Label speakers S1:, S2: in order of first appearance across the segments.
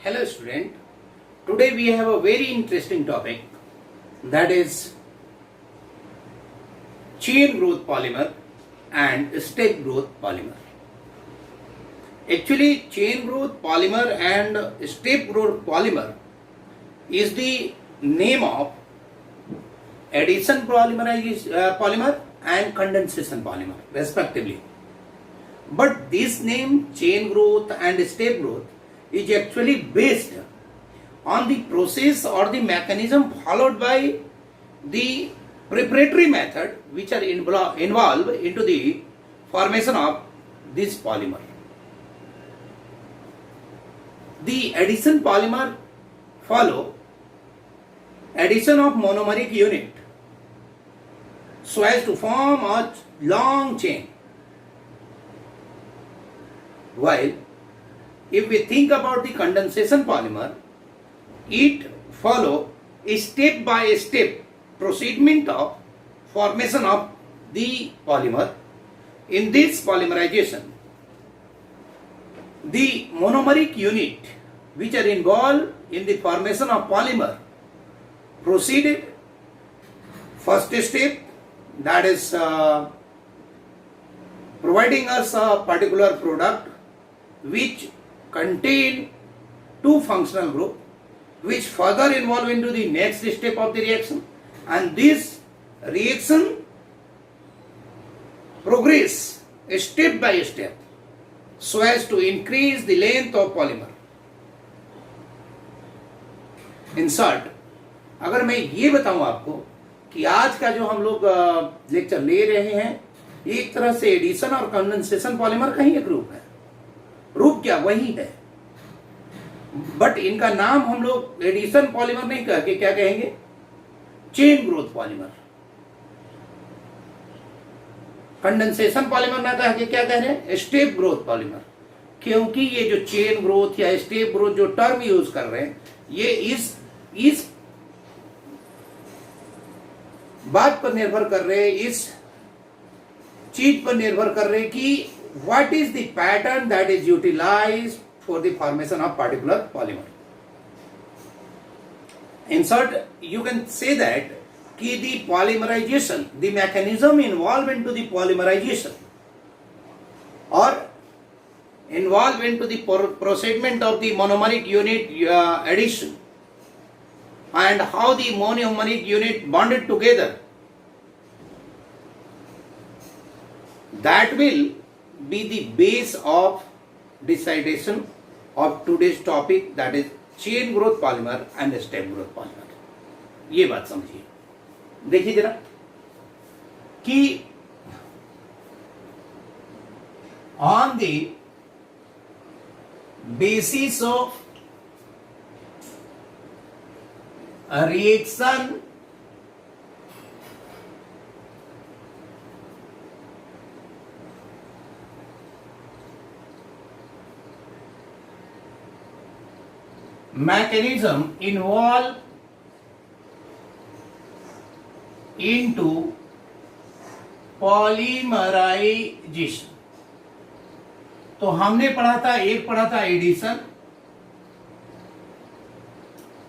S1: Hello student, today we have a very interesting topic, that is chain growth polymer and step growth polymer. Actually chain growth polymer and step growth polymer is the name of addition polymer and condensation polymer respectively. But this name chain growth and step growth is actually based on the process or the mechanism followed by the preparatory method which are involved into the formation of this polymer. The addition polymer follow addition of monomeric unit so as to form a long chain, while if we think about the condensation polymer, it follow a step by step proceedment of formation of the polymer. In this polymerization, the monomeric unit which are involved in the formation of polymer proceeded first step, that is providing us a particular product which contain two functional group, which further involve into the next step of the reaction, and this reaction progress step by step so as to increase the length of polymer. In short, अगर मैं ये बताऊं आपको कि आज का जो हम लोग लेक्चर ले रहे हैं, एक तरह से एडिशन और कंडेंसेशन पॉलीमर का ही एक रूप है. रूप क्या वही है, बट इनका नाम हम लोग एडिशन पॉलीमर नहीं कह के क्या कहेंगे, chain growth polymer. Condensation polymer ना कह के क्या कह रहे हैं, स्टेप ग्रोथ पॉलीमर. क्योंकि ये जो चेन ग्रोथ या स्टेप ग्रोथ जो टर्म यूज कर रहे हैं, ये इस बात पर निर्भर कर रहे हैं, इस चीज पर निर्भर कर रहे हैं कि what is the pattern that is utilized for the formation of particular polymer. In short, you can say that कि the polymerization, the mechanism involved into the polymerization or involved into the proceedment of the monomeric unit addition, and how the monomeric unit bonded together, that will be the base of dissertation of today's topic, that is chain growth polymer and step growth polymer. ये बात समझिए. देखिए जरा कि on the basis of a reaction mechanism involved into polymerization. तो हमने पढ़ा था, एक पढ़ा था एडिशन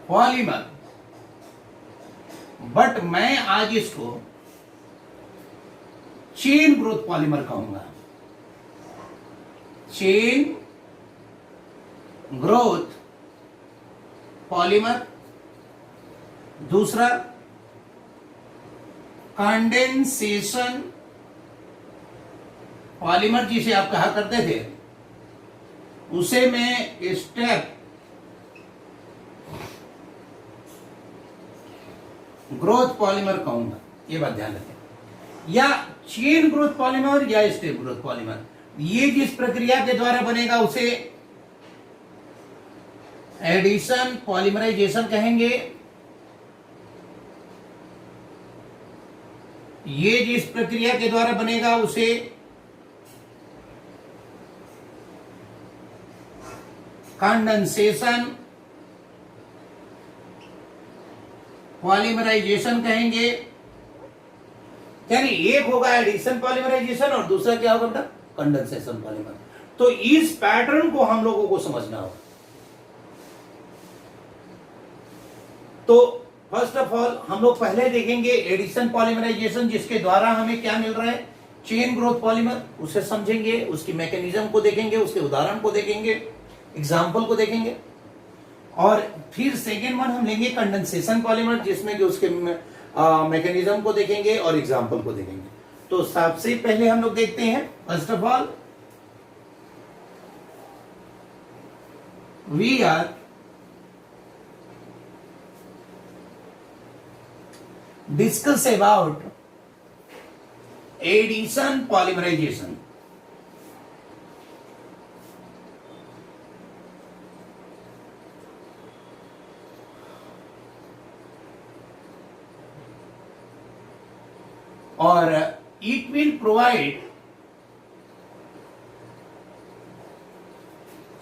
S1: पॉलीमर, बट मैं आज इसको चेन ग्रोथ पॉलीमर कहूंगा. Chain growth polymer. दूसरा कंडेंसेशन पॉलीमर जिसे आप कहा करते थे, उसे मैं स्टेप ग्रोथ पॉलीमर कहूंगा. ये बात ध्यान रखें. या चेन ग्रोथ पॉलीमर या स्टेप ग्रोथ पॉलीमर, ये जिस प्रक्रिया के द्वारा बनेगा उसे एडिशन पॉलीमराइजेशन कहेंगे. ये जिस प्रक्रिया के द्वारा बनेगा उसे कंडेंसेशन पॉलीमराइजेशन कहेंगे. यानी एक होगा एडिशन पॉलीमराइजेशन और दूसरा क्या होगा, कंडेंसेशन पॉलीमर. तो इस पैटर्न को हम लोगों को समझना होगा. तो फर्स्ट ऑफ ऑल हम लोग पहले देखेंगे एडिशन पॉलीमराइजेशन, जिसके द्वारा हमें क्या मिल रहा है, चेन ग्रोथ पॉलीमर, उसे समझेंगे, उसकी मैकेनिज्म को देखेंगे, उसके उदाहरण को देखेंगे, एग्जाम्पल को देखेंगे। और फिर सेकेंड वन हम लेंगे कंडेंसेशन पॉलीमर, जिसमें कि उसके मैकेनिज्म को देखेंगे और एग्जाम्पल को देखेंगे। तो सबसे पहले हम लोग देखते हैं, first of all we are discuss about addition polymerization. और it will provide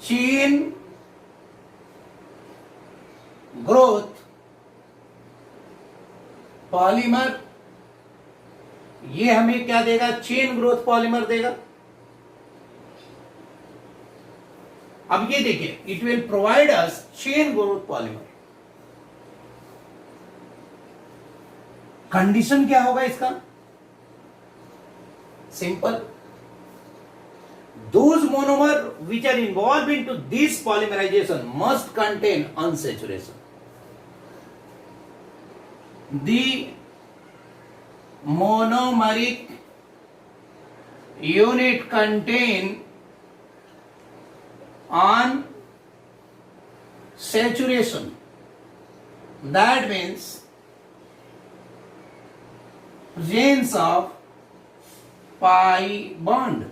S1: chain growth polymer. ये हमें क्या देगा, चेन ग्रोथ पॉलीमर देगा। अब ये देखिए, it will provide us chain growth polymer. Condition क्या होगा इसका, simple, those monomer which are involve into this polymerization must contain unsaturation. The monomeric unit contain unsaturation. That means presence of pi bond,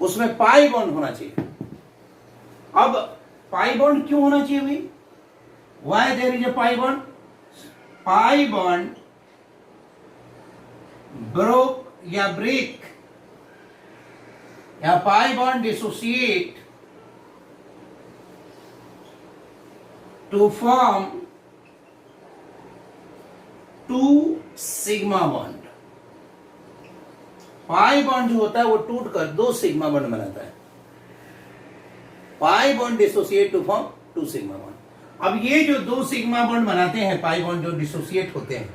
S1: उसमें pi bond होना चाहिए। अब pi bond क्यों होना चाहिए भाई, why there is a pi bond, pi bond broke या break या pi bond dissociate to form 2 sigma bond. Pi bond जो होता है वो टूटकर 2 सिग्मा बॉन्ड बनाता है। Pi bond dissociate to form 2 sigma bond. अब ये जो 2 सिग्मा बॉन्ड बनाते हैं, पाई बॉन्ड जो डिसोसिएट होते हैं,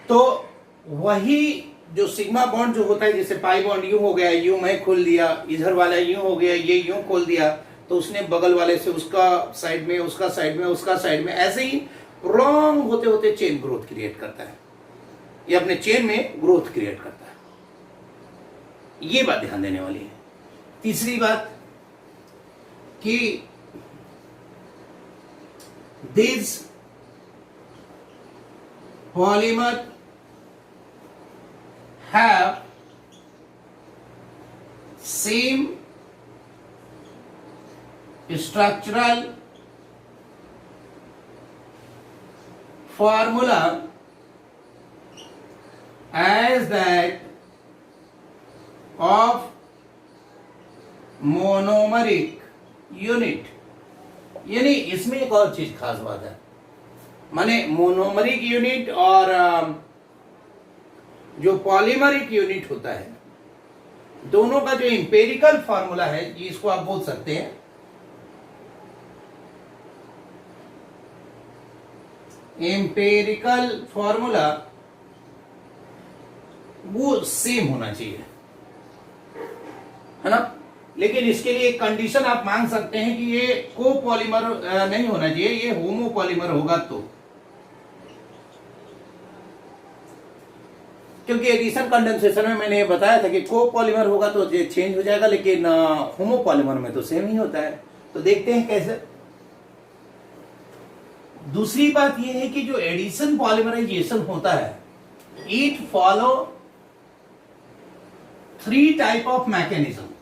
S1: तो वही जो सिग्मा बॉन्ड जो होता है, जैसे पाई बॉन्ड यूं हो गया, यूं मैं खोल दिया, इधर वाला यूं हो गया, ये यूं खोल दिया, तो उसने बगल वाले से उसका साइड में, उसका साइड में, उसका साइड में, ऐसे ही प्रोलॉन्ग होते होते चेन ग्रोथ क्रिएट करता है। ये अपने चेन में ग्रोथ क्रिएट करता है। ये बात ध्यान देने वाली है। तीसरी बात कि this polymer have same structural formula as that of monomeric unit। यानी इसमें एक और चीज खास बात है, माने मोनोमरिक यूनिट और जो पॉलीमरिक यूनिट होता है, दोनों का जो इंपेरिकल फॉर्मूला है, इसको आप बोल सकते हैं इंपेरिकल फॉर्मूला, वो सेम होना चाहिए, है ना। लेकिन इसके लिए एक कंडीशन आप मांग सकते हैं कि ये कोपॉलीमर नहीं होना चाहिए, ये होमोपॉलीमर होगा तो, क्योंकि एडिशन कंडेंसेशन में मैंने ये बताया था कि कोपॉलीमर होगा तो ये चेंज हो जाएगा, लेकिन होमोपॉलीमर में तो सेम ही होता है। तो देखते हैं कैसे। दूसरी बात यह है कि जो एडिशन पॉलीमराइजेशन होता है, it follow 3 type of mechanism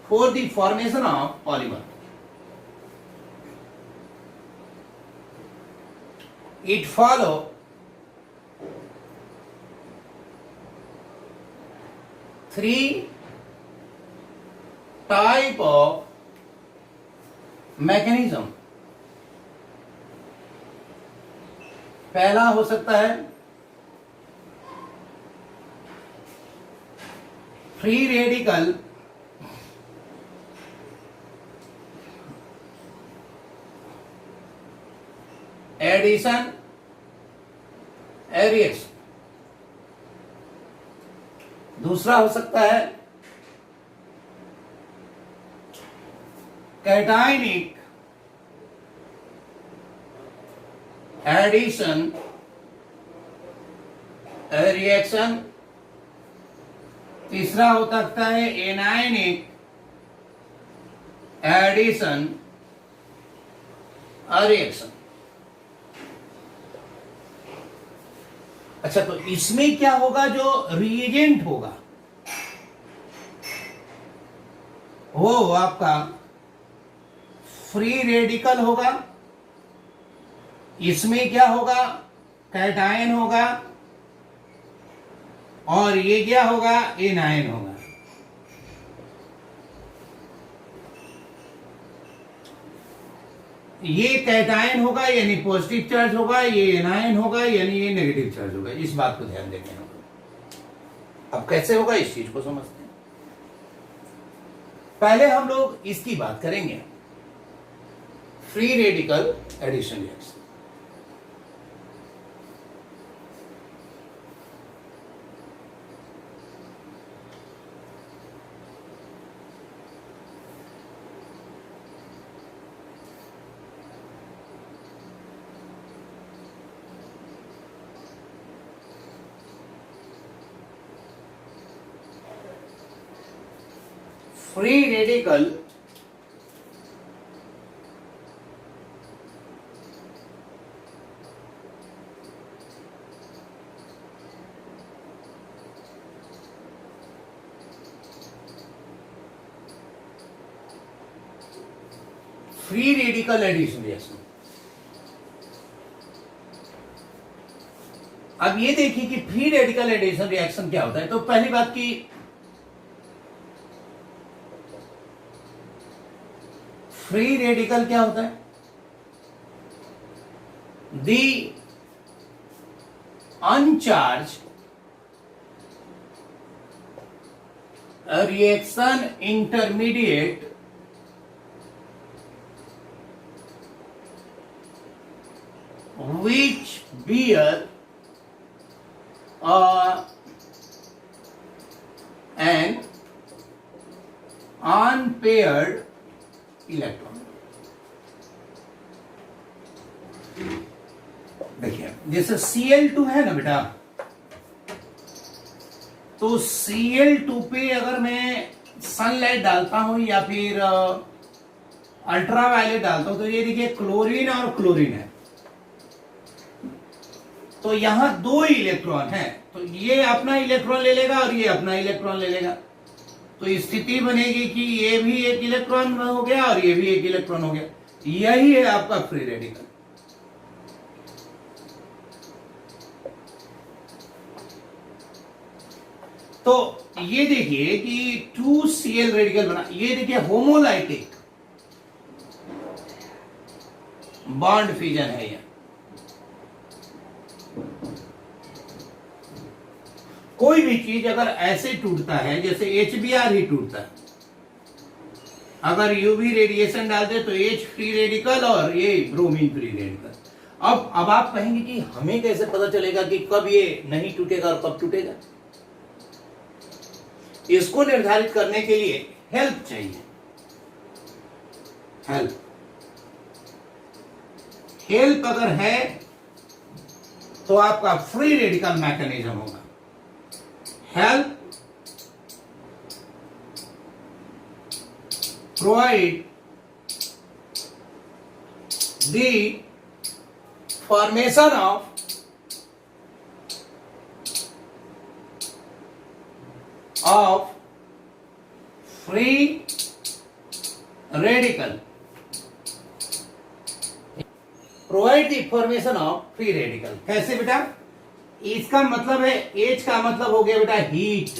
S1: for the formation of polymer. It follow 3 type of mechanism. पहला हो सकता है फ्री रेडिकल एडिशन रिएक्शन। दूसरा हो सकता है कैटायनिक एडिशन रिएक्शन। तीसरा हो सकता है एनायनिक एडिशन रिएक्शन। अच्छा, तो इसमें क्या होगा, जो रिएजेंट होगा वो आपका फ्री रेडिकल होगा। इसमें क्या होगा, कैटायन होगा, और ये क्या होगा, एनायन होगा। ये कैटायन होगा यानी पॉजिटिव चार्ज होगा, ये एनायन होगा यानी ये नेगेटिव चार्ज होगा। इस बात को ध्यान देंगे हम लोग। अब कैसे होगा इस चीज को समझते हैं। पहले हम लोग इसकी बात करेंगे, free radical addition reaction. Free radical free radical addition reaction. अब ये देखिए कि फ्री रेडिकल एडिशन रिएक्शन क्या होता है। तो पहली बात की फ्री रेडिकल क्या होता है, the uncharged reaction intermediate which bear an unpaired electron. देखिए जैसे Cl2 है ना बेटा, तो Cl2 पे अगर मैं सनलाइट डालता हूं या फिर अल्ट्रावायलेट डालता हूं, तो ये देखिए क्लोरीन और क्लोरीन है, तो यहां दो इलेक्ट्रॉन है, तो ये अपना इलेक्ट्रॉन ले लेगा और ये अपना इलेक्ट्रॉन ले लेगा। तो स्थिति बनेगी कि ये भी एक इलेक्ट्रॉन हो गया और ये भी एक इलेक्ट्रॉन हो गया। यही है आपका फ्री रेडिकल। तो ये देखिए कि 2Cl रेडिकल बना, ये देखिए होमोलाइटिक बॉन्ड फ्यूजन है यह। कोई भी चीज अगर ऐसे टूटता है जैसे HBr ही टूटता है, अगर यूवी रेडिएशन डालते तो H फ्री रेडिकल और ये ब्रोमीन फ्री रेडिकल। अब आप कहेंगे कि हमें कैसे पता चलेगा कि कब ये नहीं टूटेगा और कब टूटेगा। इसको निर्धारित करने के लिए हेल्प चाहिए। हेल्प अगर है तो आपका फ्री रेडिकल मैकेनिज्म होगा। Help provide the formation of free radical, provide the formation of free radical। कैसे बेटा, इसका मतलब है H का मतलब हो गया बेटा हीट,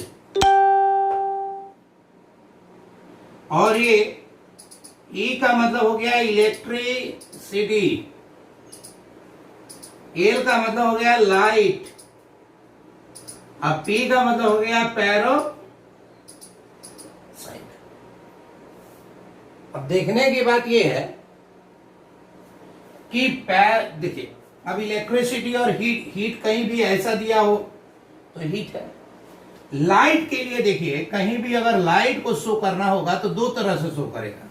S1: और ये E का मतलब हो गया इलेक्ट्रिसिटी, L का मतलब हो गया लाइट, अब P का मतलब हो गया पैरोक्साइड। अब देखने की बात यह है कि देखिए अब इलेक्ट्रिसिटी और हीट कहीं भी ऐसा दिया हो तो हीट है। लाइट के लिए देखिए कहीं भी अगर लाइट को शो करना होगा तो दो तरह से शो करेगा,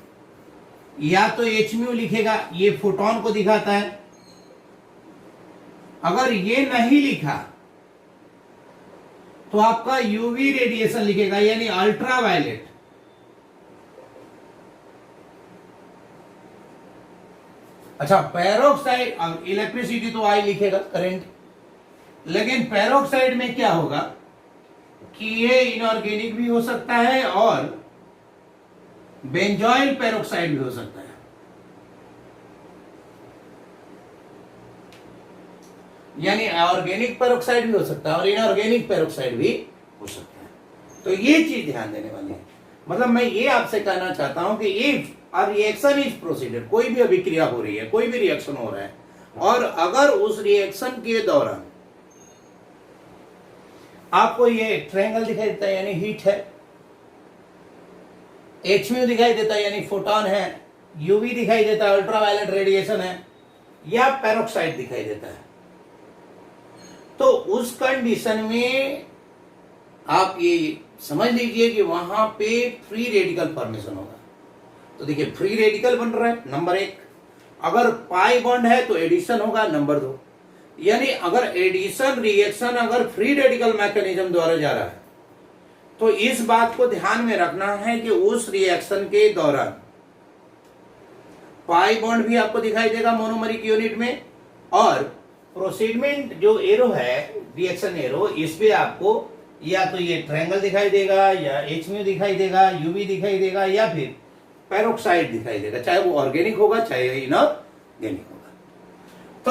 S1: या तो एच म्यू लिखेगा, ये फोटोन को दिखाता है। अगर ये नहीं लिखा तो आपका यूवी रेडिएशन लिखेगा, यानी अल्ट्रावायलेट। अच्छा, पेरोक्साइड, अब इलेक्ट्रिसिटी तो आई लिखेगा करंट, लेकिन पेरोक्साइड में क्या होगा कि ये इनऑर्गेनिक भी हो सकता है और बेंजोइल पेरोक्साइड भी हो सकता है। यानी ऑर्गेनिक पेरोक्साइड भी हो सकता है और इनऑर्गेनिक पेरोक्साइड भी हो सकता है। तो ये चीज ध्यान देने वाली है। मतलब मैं ये आपसे कहना चाहता हूं कि if a reaction is proceeded, कोई भी अभिक्रिया हो रही है, कोई भी रिएक्शन हो रहा है, और अगर उस रिएक्शन के दौरान आपको ये ट्रायंगल दिखाई देता है यानी हीट है, एच म्यू दिखाई देता है यानी फोटोन है, यूवी दिखाई देता है अल्ट्रावायलेट रेडिएशन है, या पेरोक्साइड दिखाई देता है, तो उस कंडीशन में आप ये समझ लीजिए कि वहां पे फ्री रेडिकल फॉर्मेशन होगा। तो देखिए फ्री रेडिकल बन रहा है नंबर एक, अगर पाई बॉन्ड है तो एडिशन होगा नंबर दो। यानी अगर एडिशन रिएक्शन अगर फ्री रेडिकल मैकेनिज्म द्वारा जा रहा है तो इस बात को ध्यान में रखना है कि उस रिएक्शन के दौरान पाई बॉन्ड भी आपको दिखाई देगा मोनोमरिक यूनिट में, और प्रोसीडमेंट जो एरो है, रिएक्शन एरो, इसमें आपको या तो ये ट्रायंगल दिखाई देगा, या एच म्यू दिखाई देगा, यूवी दिखाई देगा, या फिर पेरोक्साइड दिखाई देगा, चाहे वो ऑर्गेनिक होगा चाहे इनऑर्गेनिक होगा। तो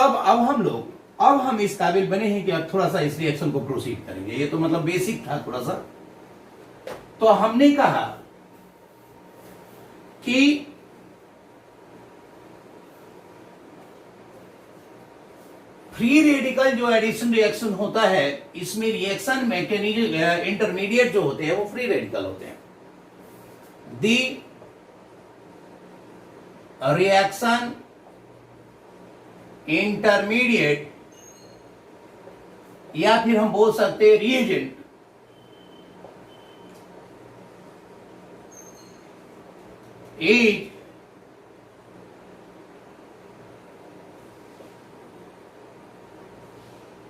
S1: अब हम इस काबिल बने हैं कि अब थोड़ा सा इस रिएक्शन को प्रोसीड करेंगे। ये तो मतलब बेसिक था थोड़ा सा। तो हमने कहा कि फ्री रेडिकल जो एडिशन रिएक्शन होता है, इसमें रिएक्शन मैकेनिज्म इंटरमीडिएट जो होते हैं वो फ्री रेडिकल होते हैं। दी रिएक्शन इंटरमीडिएट, या फिर हम बोल सकते हैं reagent, is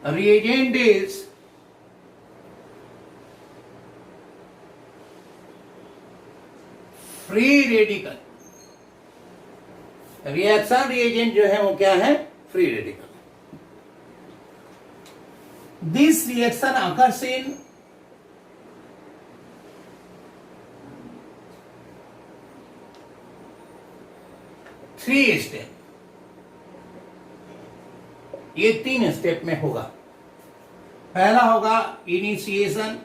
S1: reagent is free radical। Reaction reagent जो है वो क्या है? Free radical. This reaction occurs in three step, ये 3 स्टेप में होगा। पहला होगा इनिशिएशन,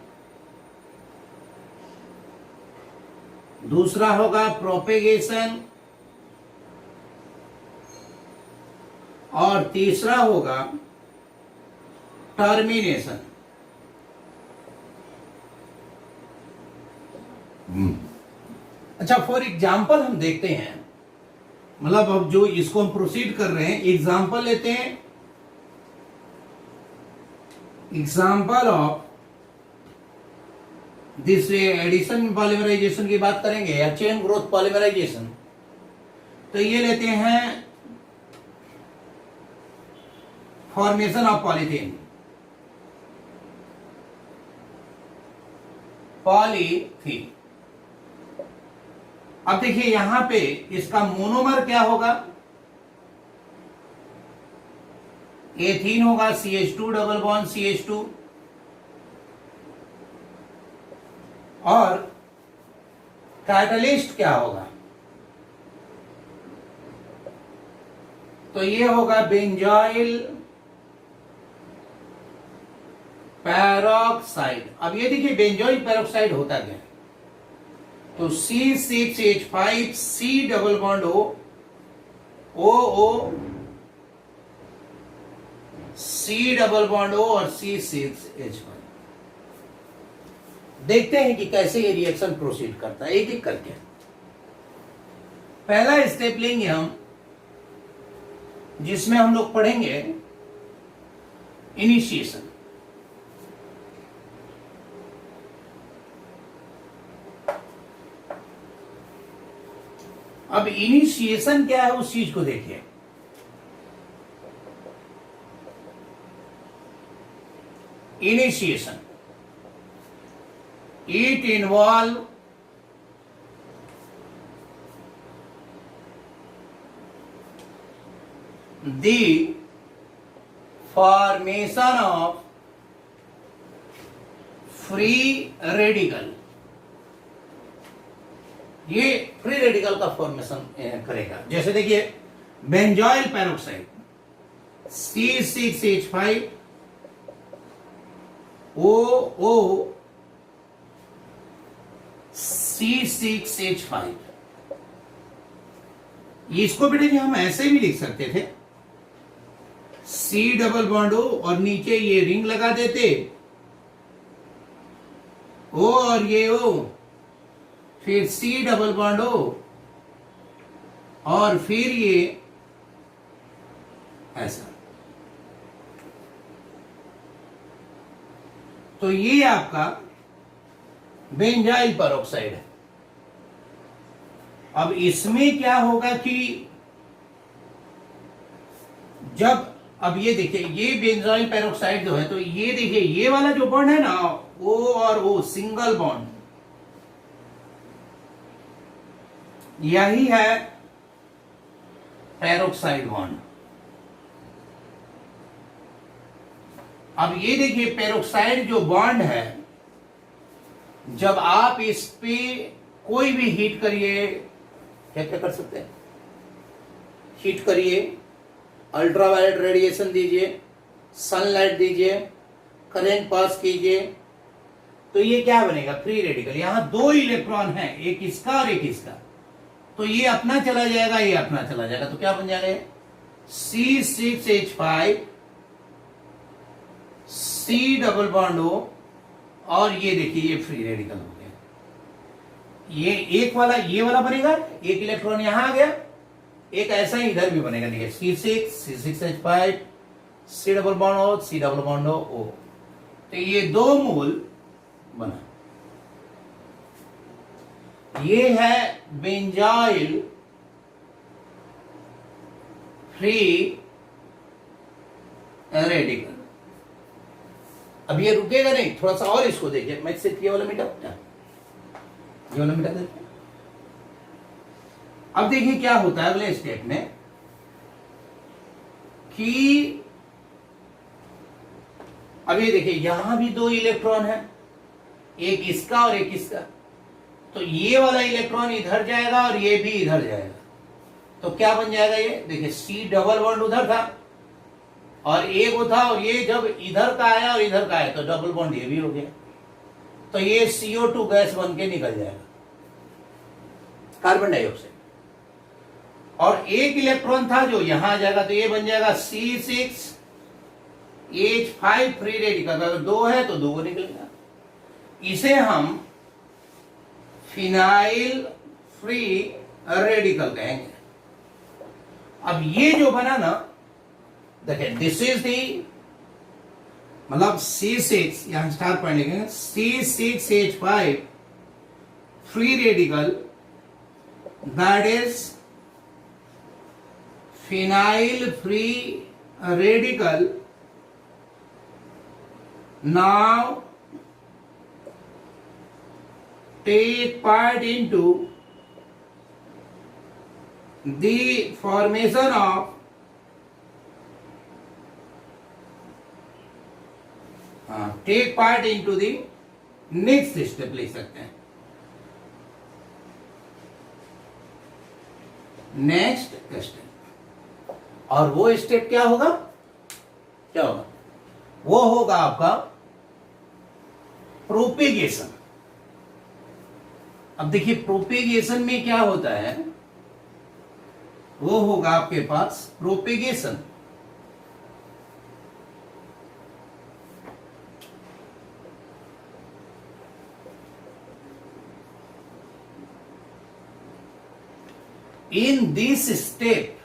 S1: दूसरा होगा प्रोपेगेशन, और तीसरा होगा टर्मिनेशन। अच्छा, फॉर एग्जाम्पल हम देखते हैं, मतलब अब जो इसको हम प्रोसीड कर रहे हैं, एग्जाम्पल लेते हैं। Example of this addition polymerization की बात करेंगे या चेन ग्रोथ पॉलीमराइजेशन, तो ये लेते हैं फॉर्मेशन ऑफ पॉलीथीन। पॉलीथीन, अब देखिए यहां पे इसका मोनोमर क्या होगा? एथीन होगा, CH2 डबल बॉन्ड CH2, और कैटलिस्ट क्या होगा? तो ये होगा बेंजोइल पेरोक्साइड। अब ये देखिए बेंजोइल पेरोक्साइड होता क्या है? तो C6H5 C double bond O C double bond O और C6H5। देखते हैं कि कैसे ये रिएक्शन प्रोसीड करता है एक एक करके। पहला स्टेप लेंगे हम, जिसमें हम लोग पढ़ेंगे इनिशिएशन। अब इनिशिएशन क्या है उस चीज को देखिए। Initiation, it involve the formation of free radical, ये फ्री रेडिकल का फॉर्मेशन करेगा। जैसे देखिए benzoyl peroxide C6H5 OO C6H5, इसको बेटे जी हम ऐसे भी लिख सकते थे, C डबल बॉन्ड O और नीचे ये रिंग लगा देते, O और ये O, फिर C डबल बॉन्ड O और फिर ये ऐसा। तो ये आपका बेंजाइल पेरोक्साइड है। अब इसमें क्या होगा कि जब, अब ये देखिए ये बेंजाइल पेरोक्साइड जो है, तो ये देखिए ये वाला जो बॉन्ड है ना O और O सिंगल बॉन्ड, यही है पेरोक्साइड बॉन्ड। अब ये देखिए पेरोक्साइड जो बॉन्ड है, जब आप इस पे कोई भी हीट करिए, क्या क्या कर सकते हैं, हीट करिए, अल्ट्रावायलेट रेडिएशन दीजिए, सनलाइट दीजिए, करंट पास कीजिए, तो ये क्या बनेगा, फ्री रेडिकल। यहां दो इलेक्ट्रॉन है, एक इसका और एक इसका, तो ये अपना चला जाएगा, ये अपना चला जाएगा, तो क्या बन जाएगा C6H5 C double bond O, और ये देखिए ये फ्री रेडिकल हो गया। ये एक वाला ये वाला बनेगा, एक इलेक्ट्रॉन यहां आ गया, एक ऐसा ही इधर भी बनेगा। देखिए C6H5 C double bond O C double bond O, तो ये दो मूल बना। ये है बेंजाइल फ्री रेडिकल। अब ये रुकेगा नहीं, थोड़ा सा और इसको देखिए, मैं सिर्फ ये वाला मिटा, ये वाला मिटा देते। अब देखिए क्या होता है अगले स्टेप में कि अब ये देखिए यहां भी दो इलेक्ट्रॉन है, एक इसका और एक इसका, तो ये वाला इलेक्ट्रॉन इधर जाएगा और ये भी इधर जाएगा, तो क्या बन जाएगा, ये देखिए C डबल बॉन्ड उधर था और एक वो था, और ये जब इधर का आया और इधर का आया तो डबल बॉन्ड ये भी हो गया, तो ये CO2 गैस बन के निकल जाएगा, कार्बन डाइऑक्साइड। और एक इलेक्ट्रॉन था जो यहां आ जाएगा, तो ये बन जाएगा C6H5 फ्री रेडिकल। अगर दो है तो दो निकलेगा, इसे हम फिनाइल फ्री रेडिकल कहेंगे। अब ये जो बना ना, देखिए दिस इज दी, मतलब C6, यहां स्टार पॉइंट लिखेंगे, C6H5 free radical, that is phenyl free radical. Now take part into the formation of take part into the next step लिख सकते हैं, नेक्स्ट स्टेप। और वो स्टेप क्या होगा, क्या होगा, वो होगा आपका प्रोपेगेशन। अब देखिए प्रोपेगेशन में क्या होता है, वो होगा आपके पास propagation. In this step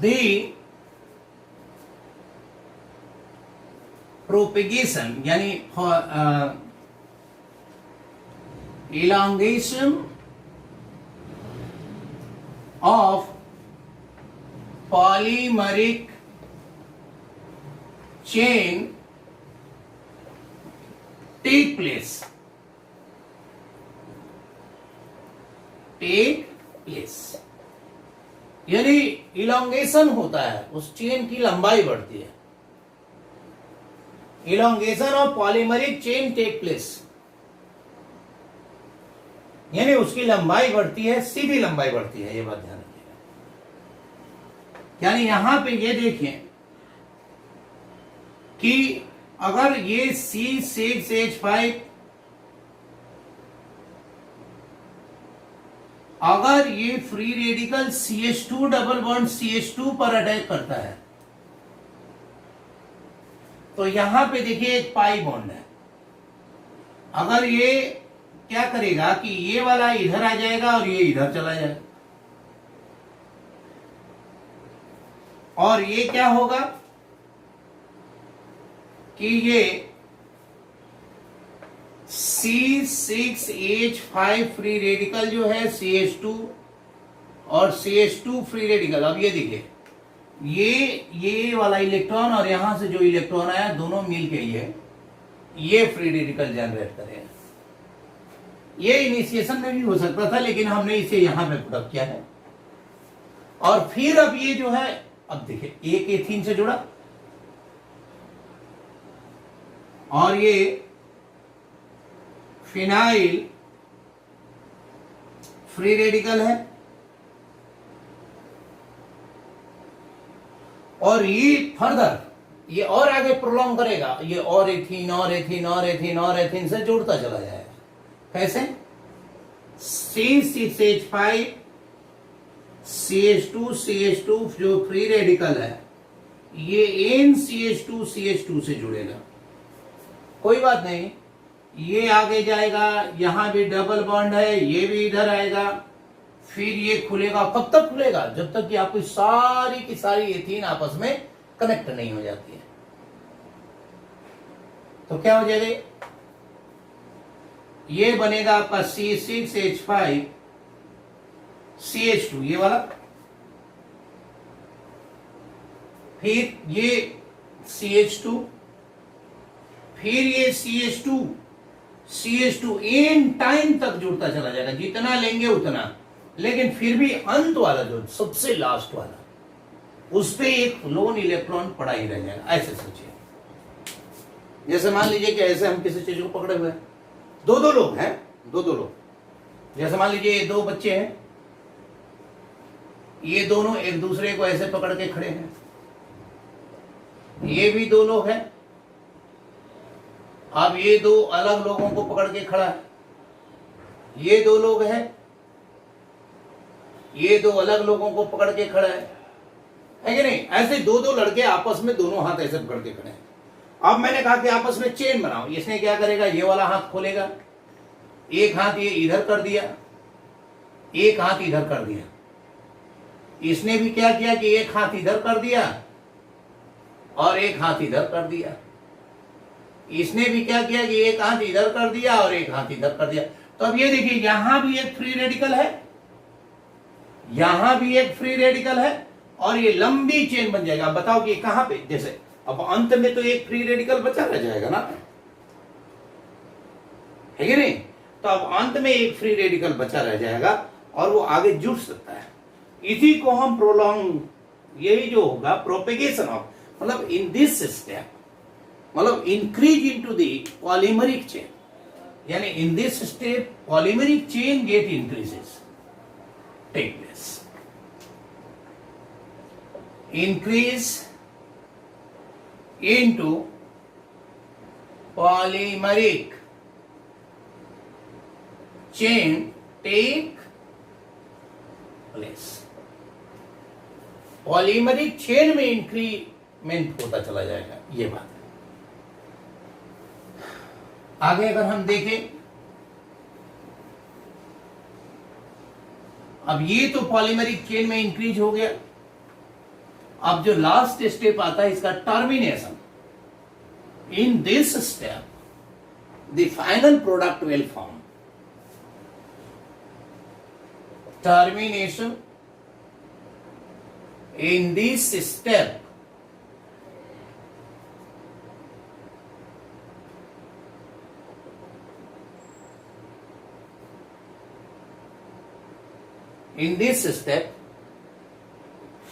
S1: the propagation यानी elongation of polymeric chain take place यानी इलोंगेशन होता है, उस चेन की लंबाई बढ़ती है। Elongation of polymeric chain take place यानी उसकी लंबाई बढ़ती है, सीधी लंबाई बढ़ती है, ये बात ध्यान रखिएगा। यानी यहां पे ये देखिए कि अगर ये C6H5 अगर ये free radical CH2 double bond CH2 पर अटैक करता है तो यहां पे देखिए एक पाई बॉन्ड है। अगर ये क्या करेगा कि ये वाला इधर आ जाएगा और ये इधर चला जाएगा, और ये क्या होगा कि ये C6H5 फ्री रेडिकल जो है CH2 और CH2 फ्री रेडिकल, अब ये देखिए ये वाला इलेक्ट्रॉन और यहां से जो इलेक्ट्रॉन आया दोनों मिलके ये फ्री रेडिकल जनरेट करेगा। ये इनिशिएशन में भी हो सकता था लेकिन हमने इसे यहां पे पुट अप किया है। और फिर अब ये जो है, अब देखिए एक एथीन से जुड़ा और ये फिनाइल फ्री रेडिकल है और ये फर्दर ये और आगे प्रोलॉन्ग करेगा, ये और एथीन और एथीन और एथीन और एथीन से जुड़ता चला जाएगा। कैसे? C6H5 CH2 जो फ्री रेडिकल है ये NCH2 से जुड़ेगा, कोई बात नहीं, ये आगे जाएगा, यहां भी डबल बॉन्ड है, ये भी इधर आएगा, फिर ये खुलेगा। कब तक खुलेगा? जब तक कि आपकी सारी की सारी एथीन आपस में कनेक्ट नहीं हो जाती है। तो क्या हो जाएगा? ये बनेगा आपका C6H5 CH2 ये वाला, फिर ये CH2, फिर ये CH2 इन टाइम तक जुड़ता चला जाएगा, जितना लेंगे उतना, लेकिन फिर भी अंत वाला जो सबसे लास्ट वाला उस पे एक लोन इलेक्ट्रॉन पड़ा ही रह जाएगा। ऐसे सोचिए, जैसे मान लीजिए कि ऐसे हम किसी चीज को पकड़े हुए हैं, दो लोग हैं, दो लोग, जैसे मान लीजिए ये दो बच्चे हैं, ये दोनों एक दूसरे को ऐसे पकड़ के खड़े हैं, ये भी दो लोग हैं। अब ये दो अलग लोगों को पकड़ के खड़ा है, ये दो लोग हैं, ये दो अलग लोगों को पकड़ के खड़ा है कि नहीं? ऐसे दो लड़के आपस में दोनों हाथ ऐसे पकड़ के खड़े हैं। अब मैंने कहा कि आपस में चेन बनाओ, इसने क्या करेगा? ये वाला हाथ खोलेगा, एक हाथ ये इधर कर दिया, एक हाथ इधर कर दिया। इसने भी क्या किया कि एक हाथ इधर कर दिया और एक हाथ इधर कर दिया। इसने भी क्या किया कि एक हाथ इधर कर दिया और एक हाथ इधर कर दिया। तो अब ये देखिए, यहां भी एक फ्री रेडिकल है, यहां भी एक फ्री रेडिकल है, और ये लंबी चेन बन जाएगा। बताओ कि कहां पे, जैसे अब अंत में तो एक फ्री रेडिकल बचा रह जाएगा ना, है कि नहीं? तो अब अंत में एक फ्री रेडिकल बचा रह जाएगा और वो आगे जुड़ सकता है। इसी को हम प्रोलॉन्ग, यही जो होगा प्रोपेगेशन ऑफ, मतलब इन दिस स्टेप, मतलब increase into the polymeric chain, यानी in this step polymeric chain get increases take place. Increase into polymeric chain take place। Polymeric chain में इंक्रीमेंट होता चला जाएगा, ये बात है। आगे अगर हम देखें, अब ये तो पॉलीमरिक चेन में इंक्रीज हो गया, अब जो लास्ट स्टेप आता है इसका termination. In this step the final product will form. Termination. In this step,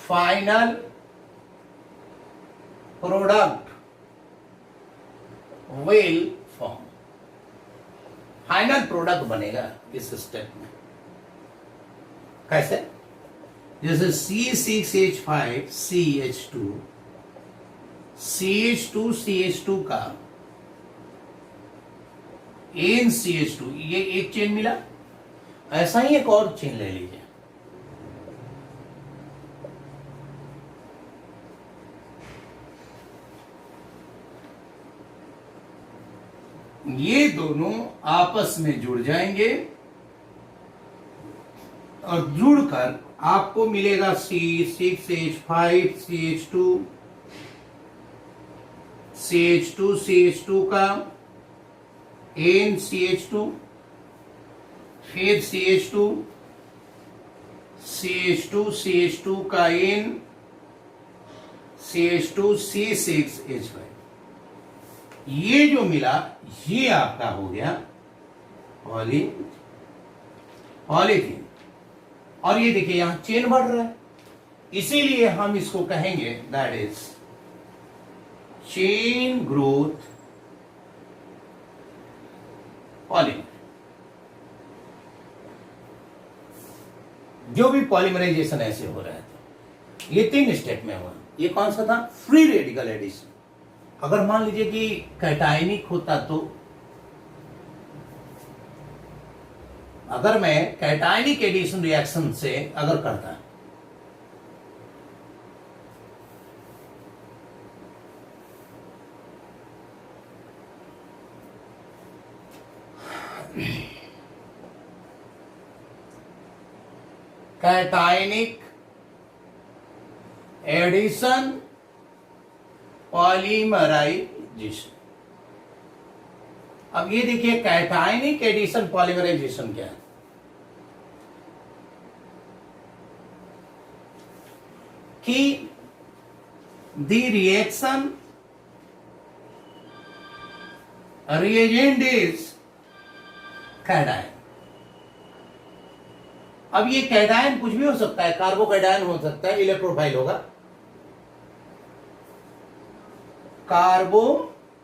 S1: final product will form. Final product बनेगा इस स्टेप में. कैसे? जैसे C6H5CH2 CH2 का NCH2, ये एक चेन मिला. ऐसा ही एक और चेन ले लीजिए. ये दोनों आपस में जुड़ जाएंगे और जुड़कर आपको मिलेगा C6H5CH2 CH2 का NCH2, फिर CH2 का N, CH2C6H5. ये जो मिला ये आपका हो गया पॉलीथीन. और ये देखिए यहां चेन बढ़ रहा है, इसीलिए हम इसको कहेंगे that is chain growth polymer. जो भी पॉलीमराइजेशन ऐसे हो रहा है ये 3 स्टेप में हुआ. ये कौन सा था? Free radical addition. अगर मान लीजिए कि कैटायनिक होता तो, अगर मैं कैटायनिक एडिशन रिएक्शन से अगर करता कैटायनिक एडिशन पॉलीमराइजेशन. अब ये देखिए कैटायनिक एडिशन पॉलीमराइजेशन क्या है? कि the reaction reagent is cation. अब ये कैटायन कुछ भी हो सकता है, कार्बोकैटायन हो सकता है, इलेक्ट्रोफाइल होगा कार्बो